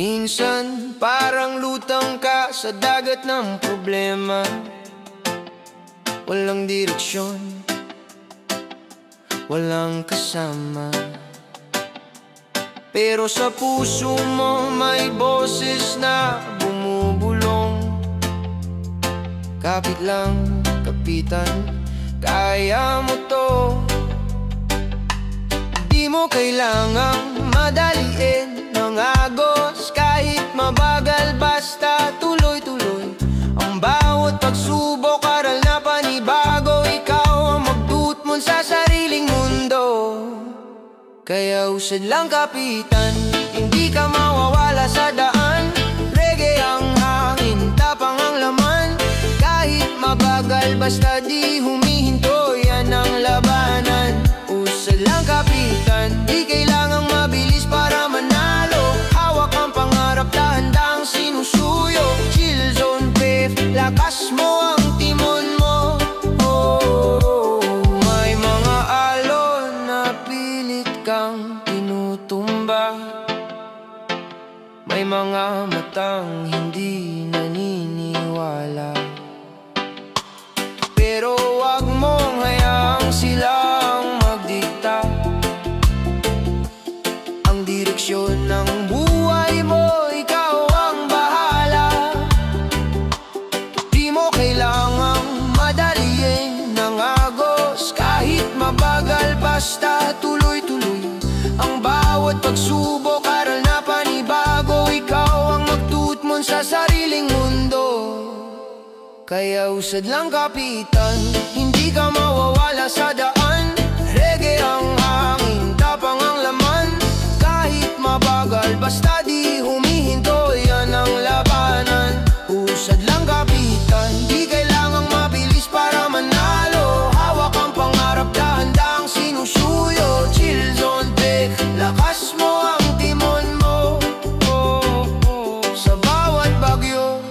Minsan parang lutang ka sa dagat ng problema. Walang direksyon, walang kasama. Pero sa puso mo may boses na bumubulong. Kapit lang, kapitan, kaya mo to. Di mo kailangang madaliin ng agos. Kahit mabagal basta tuloy-tuloy. Ang bawat pagsubok aral na panibago. Ikaw ang magtutmon sa sariling mundo. Kaya usad lang kapitan, hindi ka mawawala sa daan. Reggae ang hangin, tapang ang laman. Kahit mabagal basta di humihinto, yan ang labanan. Usad lang kapitan, di kailangang mabilis para manalo. Hawak ang pangarap, dahan-dahang sinusuyo. Chill zone wave, lakas mo ang timon mo. May mga alon na pilit kang tinutumba. May mga matang hindi naniniwala. Pero wag mong hayaang silang magdikta. Ang direksyon ng buhay mo, ikaw ang bahala. Di mo kailangang madaliin ng agos. Kahit mabagal basta tuloy-tuloy. Ang bawat pagsubok aral na panibago. Ikaw ang magtutmon sa sariling mundo. Kaya usad lang kapitan, hindi ka mawawala sa daan. Reggae ang hangin, tapang ang laman. Kahit mabagal basta di humihinto, yan ang labanan. Usad lang kapitan, di kailangang mabilis para manalo. Hawak ang pangarap, dahan-dahang sinusuyo. Chill zone take, lakas mo ang timon mo. Sa bawat bagyo,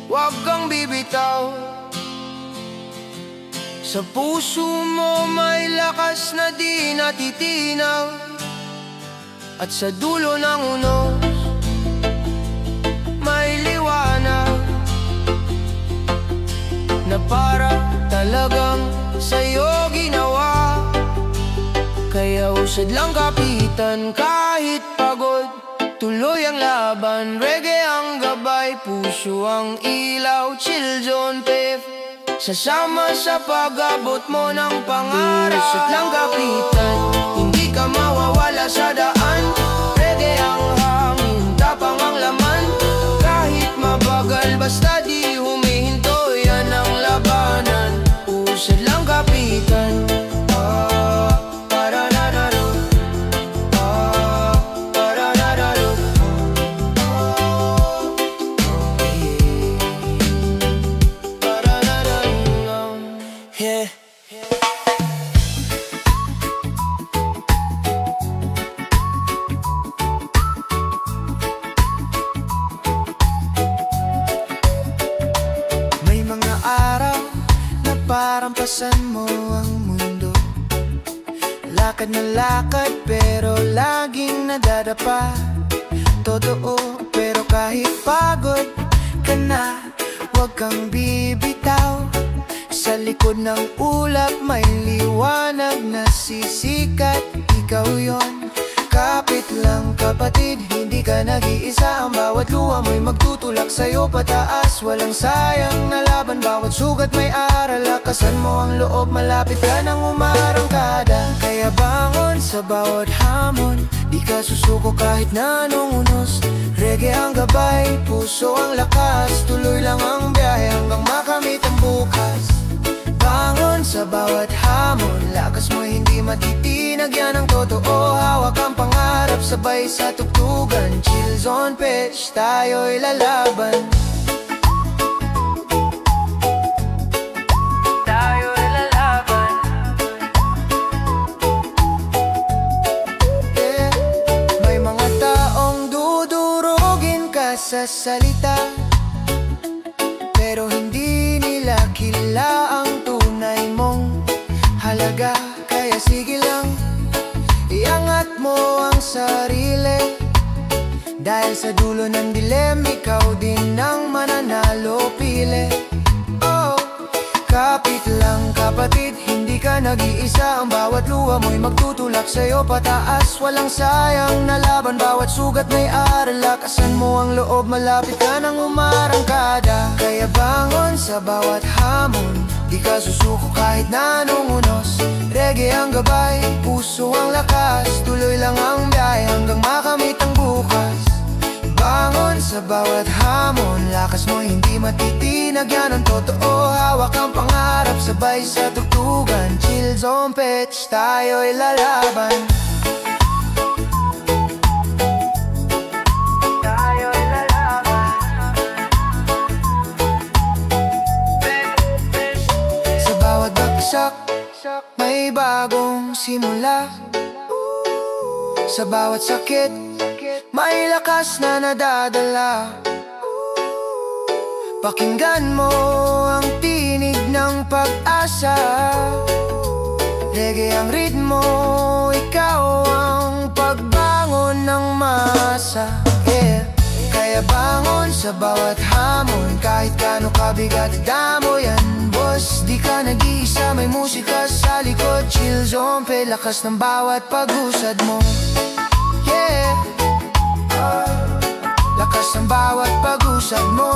huwag kang bibitaw. Sa puso mo may lakas na di natitinaw. At sa dulo ng unos may liwanag na para talagang sa'yo ginawa. Kaya usad lang kapitan, kahit pagod, tuloy ang laban. Reggae ang gabay, puso ang ilaw. Chill zone wave, sasama sa pag-abot mo ng pangarap. Usad lang kapitan, hindi ka mawawala sa daan. Reggae ang hangin, tapang ang laman. Kahit mabagal basta di humihinto, yan ang labanan. Usad lang kapitan. Parang pasan mo ang mundo. Lakad na lakad pero laging nadadapa. Totoo pero kahit pagod ka na, huwag kang bibitaw. Sa likod ng ulap may liwanag na sisikat. Ikaw yon, kapit lang kapatid, hindi ka nag-iisa. Ang bawat luha mo'y magtutulak sa'yo pataas. Walang sayang na laban, bawat sugat may aral. Lakasan mo ang loob, malapit ka nang umarangkada. Kaya bangon sa bawat hamon, di ka susuko kahit na anong unos. Reggae ang gabay, puso ang lakas. Tuloy lang ang biyahe hanggang makamit ang bukas. Bangon sa bawat hamon, lakas mo hindi matitinag, yan ang totoo. Hawak ang pangarap, sabay sa tugtugan. Chill zone pitch, tayo'y lalaban. Tayo'y lalaban. May mga taong dudurugin ka sa salita, pero hindi nila kilala ang tunay mong halaga. Kaya sige lang, iangat mo ang sarili, dahil sa dulo ng dilim, ikaw din ang mananalo pili. Oh, kapit lang kapatid, hindi ka nag-iisa. Ang bawat luha mo'y magtutulak sa'yo pataas. Walang sayang na laban, bawat sugat may aral. Lakasan mo ang loob, malapit ka nang umarangkada. Kaya bangon sa bawat hamon, di ka susuko kahit na anong unos. Reggae ang gabay, puso ang lakas, tuloy lang ang biyahe hanggang makamit ang bukas. Bangon sa bawat hamon, lakas mo hindi matitinag, yan ang totoo. Hawak ang pangarap, sabay sa tugtugan. Chill zone pitch, tayo'y lalaban. Tayo'y lalaban. Sa bawat bagsak, may bagong simula. Sa bawat sakit, may lakas na nadadala. Pakinggan mo ang tinig ng pag-asa. Reggae ang ritmo, ikaw ang pagbangon ng masa. Yeah. Kaya bangon sa bawat hamon, kahit kano kabigat damo yan. Boss, di ka nag-iisa, may musika sa likod. Chill zone, lakas ng bawat pag-usad mo. Yeah. Lakas ng bawat pag-usad mo.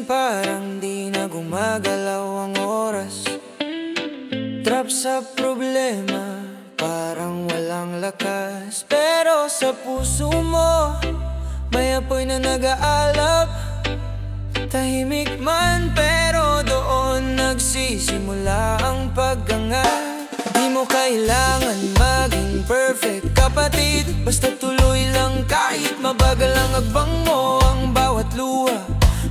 Parang di na gumagalaw ang oras. Trap sa problema, parang walang lakas. Pero sa puso mo, may apoy na nag-aalap. Tahimik man, pero doon nagsisimula ang pag-angat. Di mo kailangan maging perfect, kapatid. Basta tuloy lang kahit mabagal ang agbang mo. Ang bawat luha,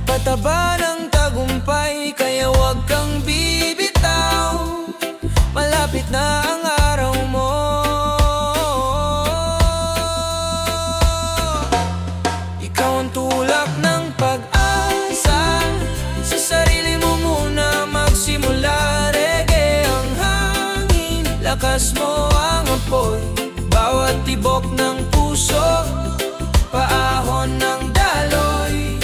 pataba ng tagumpay, kaya huwag kang bibitaw. Malapit na ang araw mo. Ikaw ang tulak ng pag-asa, sa sarili mo muna magsimula. Reggae ang hangin, lakas mo ang apoy. Bawat tibok ng puso, paahon ng daloy.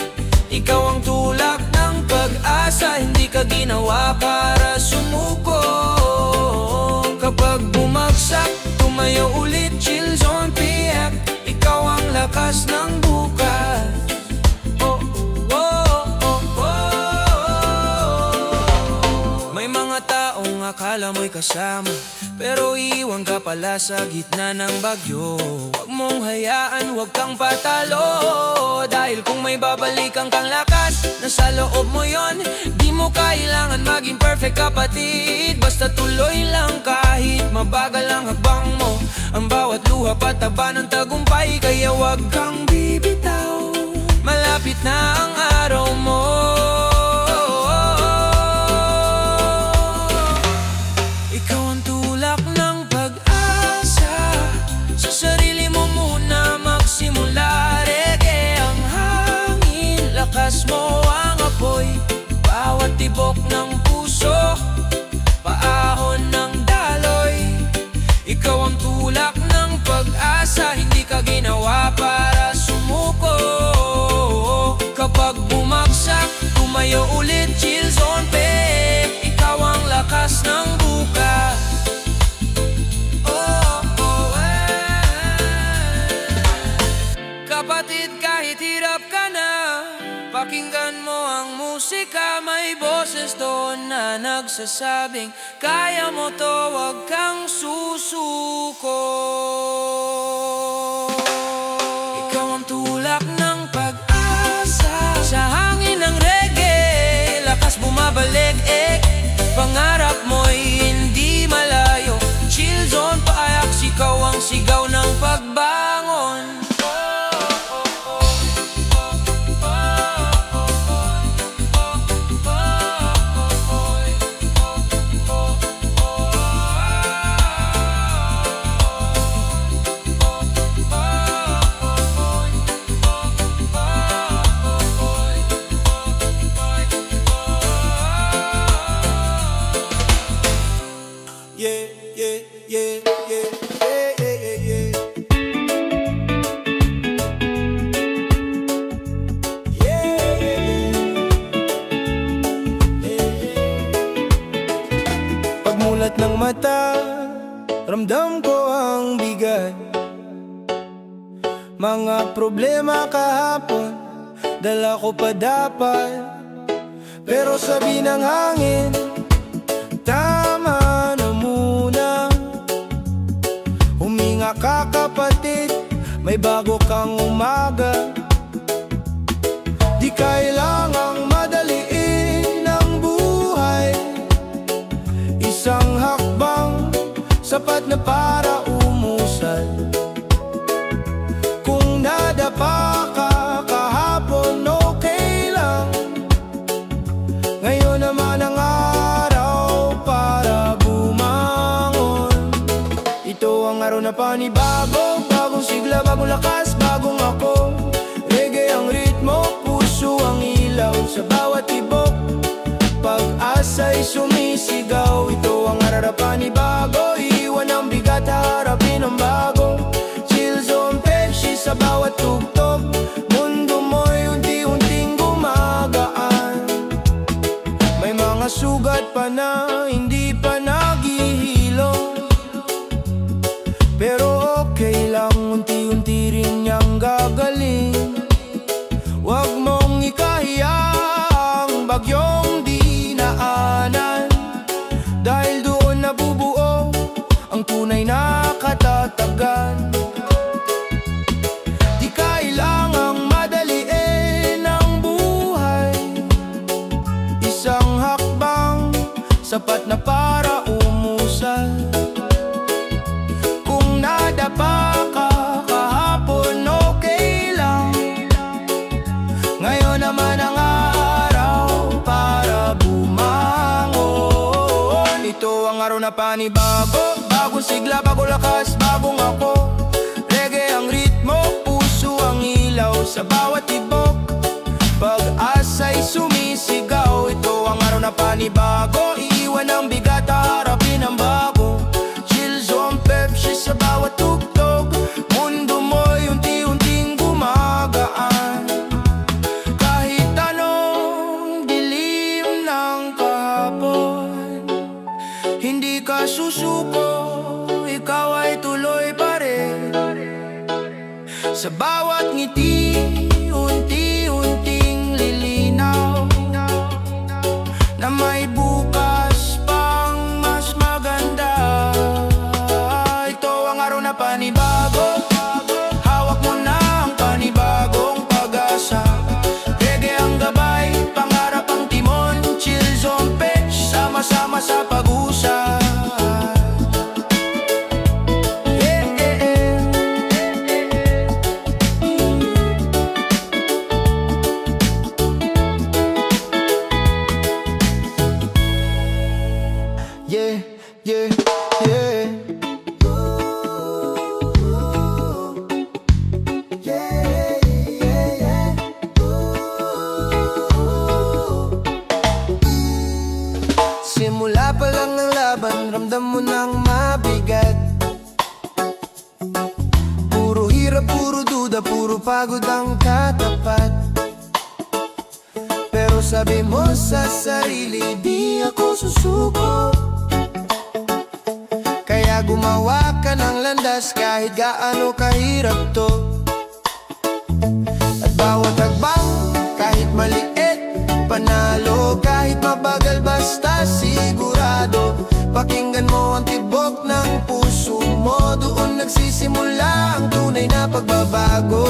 Ikaw ang tulak ng pag-asa, hindi ka ginawa para sumuko. Kapag bumagsak, tumayo ulit. Chill zone piyak, ikaw ang lakas ng bukas. Oh, oh, oh, oh. May mga taong akala mo'y kasama, pero iwan ka pala sa gitna ng bagyo. Huwag mong hayaan, huwag kang patalo, dahil kung may babalikan kang lakas, nasa loob mo yon. Di mo kailangan maging perfect, kapatid. Basta tuloy lang kahit mabagal ang hakbang mo. Ang bawat luha, pataba ng tagumpay, kaya huwag kang bibitaw. Malapit na ang araw mo. Ikaw ang tulak ng pag-asa, sa sarili mo muna magsimula. Reggae ang hangin, lakas mo ang apoy. Bawat tibok ng puso, paahon ng daloy. Ikaw ang tulak ng pag-asa, hindi ka ginawa para sumuko. Kapag bumagsak, tumayo ulit. Chill zone babe, ikaw ang lakas ng bukas. Oh, oh, kapatid, kahit hirap ka na, pakinggan mo ang musika. May boses doon na nagsasabing, kaya mo to, wag kang susuko. Ikaw ang tulak mata, ramdam ko ang bigat. Mga problema kahapon, dala ko pa dapat. Pero sabi ng hangin, tama na muna. Huminga ka kapatid, may bago kang umaga. Di kailangang madaliin ang buhay. Isang hakbang, sapat na para umusad. Kung nadapa ka kahapon, okay lang. Ngayon naman ang araw para bumangon. Ito ang araw na panibago, bagong sigla, bagong lakas, bagong ako. Reggae ang ritmo, puso ang ilaw sa bawat tibok. Pag-asa'y sumisigaw. Ito ang araw na panibago, iwan ang bigat, harapin ang bago. Chill zone, Pepsi sa bawat tugtog. Mundo mo'y unti-unting gumagaan. May mga sugat pa na hindi pa naghihilom, pero okay lang, unti-unti rin niyang gagaling. Huwag mong ikahiya ang bagyong dinaanan, dahil doon nabubuo ang tunay na katatagan. Di kailangang madaliin ang buhay. Isang hakbang, sapat na para umusad. Kung nadapa ka kahapon, okay lang. Ngayon naman ang araw para bumangon. Ito ang araw na panibago, bagong sigla, bagong lakas, bagong ako. Reggae ang ritmo, puso ang ilaw sa bawat tibok. Pag-asa'y sumisigaw. Ito ang araw na panibago, iwan ang bigat, harapin ang bago. Chill zone, Pepsi sa bawat tugtog. Mundo mo'y unti-unting gumagaan. Kahit anong dilim ng kahapon, hindi ka susuko, ikaw ay tuloy pa rin. Sa bawat ngiti, unti-unting lilinaw na may bukas pang mas maganda. Ito ang araw na panibago, hawak mo na ang panibagong pag-asa. Reggae ang gabay, pangarap ang timon. Chill zone, Pech, sama-sama sa pag-usap. Yeah, yeah, yeah. Simula pa lang ng laban, ramdam mo nang mabigat. Puro hirap, puro duda, puro pagod ang katapat. Pero sabi mo sa sarili, di ako susuko. Kaya gumawa ka ng landas kahit gaano kahirap to. At bawat hagbang, kahit maliit, panalo. Kahit mabagal, basta sigurado. Pakinggan mo ang tibok ng puso mo, doon nagsisimula ang tunay na pagbabago.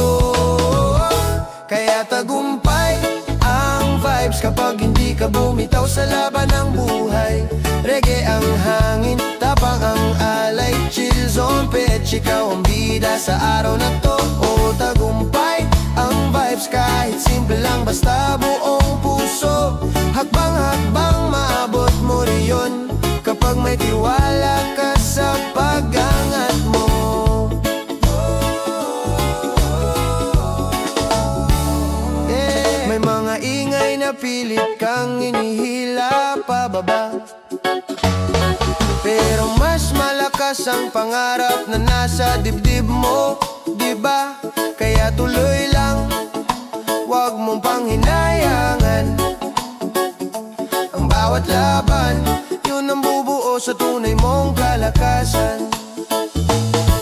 Kaya tagumpay ang vibes kapag hindi ka bumitaw sa laban ng buhay. Reggae ang hangin, tapang ang alay. Chill zone, Pech, ikaw ang bida sa araw na to. O tagumpay ang vibes kahit simple lang, basta buong puso. Hakbang-hakbang maabot mo riyon kapag may tiwala ka sa pag-angat mo. May mga ingay na pilit kang inihila pababa, pero mas malakas ang pangarap na nasa dibdib mo, diba? Kaya tuloy lang, wag mong panghinayangan. Ang bawat laban, yun ang bubuo sa tunay mong kalakasan.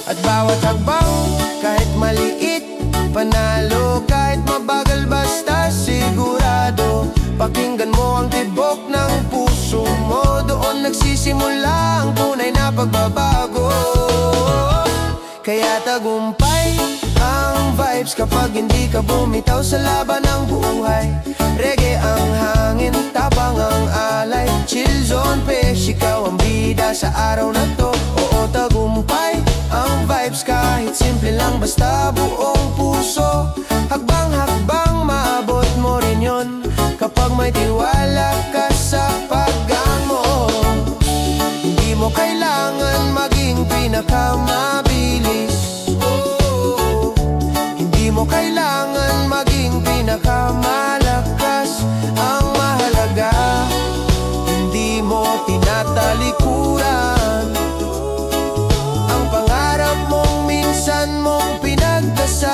At bawat hakbang, kahit maliit, panalo kahit mabagal, basta sigurado. Pakinggan mo ang tibok ng puso mo, doon nagsisimula ang tunay na pagbabago. Kaya tagumpay ang vibes kapag hindi ka bumitaw sa laban ng buhay. Reggae ang hangin, tapang ang alay, chill zone pesh, ikaw ang bida sa araw na to. Oo, tagumpay ang vibes kahit simple lang, basta buong puso. Hakbang-hakbang maabot mo rin yun kapag may tiwala ka sa paggang mo. Hindi mo kailangan maging pinakamabilis, hindi mo kailangan maging pinakamalakas. Ang mahalaga, hindi mo tinatalikuran ang pangarap mong minsan mong pinagdasal.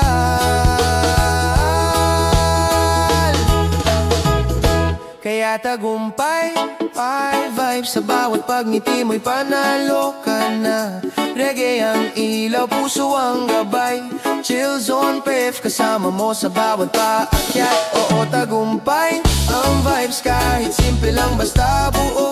Kaya tagumpay, high vibes sa bawat pagngiti mo'y panalo ka na. Reggae ang ilaw, puso ang gabay, chill zone pef, kasama mo sa bawat paakyat. Oo, tagumpay ang vibes kahit simple lang, basta buo